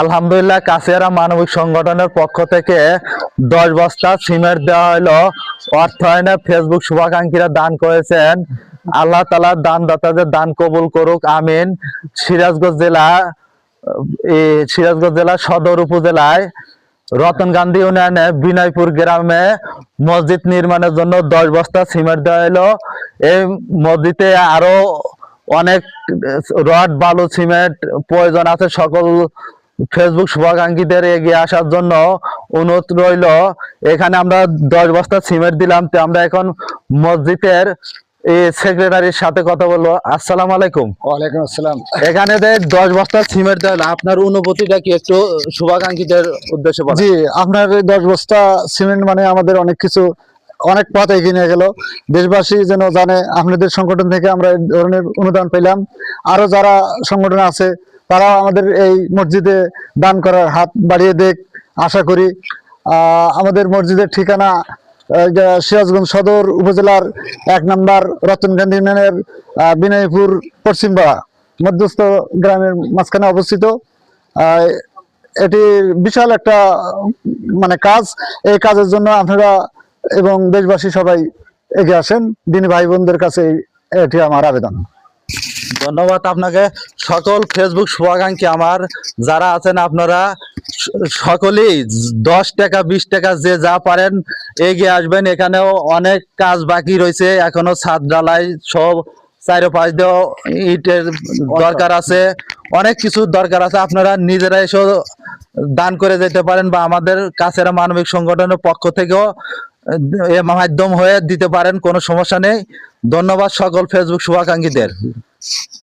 আলহামদুলিল্লাহ কাছিয়ারা মানবিক সংগঠনের পক্ষ থেকে 10 বস্তা সিমেন্ট দেওয়া হলো। অর্থায়নে ফেসবুক শুভাকাঙ্ক্ষীরা দান করেছেন। আল্লাহ তাআলা দানদাতাদের দান কবুল করুক, আমিন। সিরাজগঞ্জ জেলা সদর উপজেলায় রতন গান্ধী ইউনিয়নে বিনয়পুর গ্রামে মসজিদ নির্মাণের জন্য 10 বস্তা সিমেন্ট দেওয়া হলো। এই মসজিদে আরো অনেক রড, বালু, সিমেন্ট প্রয়োজন আছে। সকল ফেসবুক শুভাকাঙ্ক্ষীদের এগিয়ে আসার জন্য অনুরোধ রইল। এখানে আমরা 10 বস্তা সিমেন্ট দিলাম। তো আমরা এখন মসজিদের সেক্রেটারির সাথে কথা বলবো। আসসালামু আলাইকুম। ওয়ালাইকুম আসসালাম। এখানে 10 বস্তা সিমেন্ট দিলেন, আপনার অনুভূতিটা কি একটু শুভাকাঙ্ক্ষীদের উদ্দেশ্যে বলেন। জি, আপনার 10 বস্তা সিমেন্ট মানে আমাদের অনেক কিছু, অনেক পথ এগিয়ে নিয়ে গেল। দেশবাসী যেন জানে আপনাদের সংগঠন থেকে আমরা এই ধরনের অনুদান পেলাম। আরো যারা সংগঠন আছে তারা আমাদের এই মসজিদে দান করার হাত বাড়িয়ে দেখ আশা করি। আমাদের মসজিদের ঠিকানা সিরাজগঞ্জ সদর উপজেলার 1 নম্বর রতন গান্ধী ইউনিয়নের বিনয়পুর পশ্চিমপাড়া মধ্যস্থ গ্রামের মাঝখানে অবস্থিত। এটি বিশাল একটা মানে কাজ। এই কাজের জন্য আপনারা এবং দেশবাসী সবাই এগিয়ে আসেন। দিনী ভাই বোনদের কাছে এটি আমার আবেদন। ধন্যবাদ আপনাকে। সকল ফেসবুক শুভাকাঙ্ক্ষী আমার যারা আছেন, আপনারা সকলেই 10 টাকা 20 টাকা যে যা পারেন এগিয়ে আসবেন। এখানেও অনেক কাজ বাকি রয়েছে, এখনো ছাদ ঢালাই সব চারপাশ দিয়েও ইটের দরকার আছে, অনেক কিছু দরকার আছে। আপনারা নিজেরা এসে দান করে যেতে পারেন বা আমাদের কাছের মানবিক সংগঠনের পক্ষ থেকেও এর মাধ্যম হয়ে দিতে পারেন, কোনো সমস্যা নেই। ধন্যবাদ সকল ফেসবুক শুভাকাঙ্ক্ষীদের।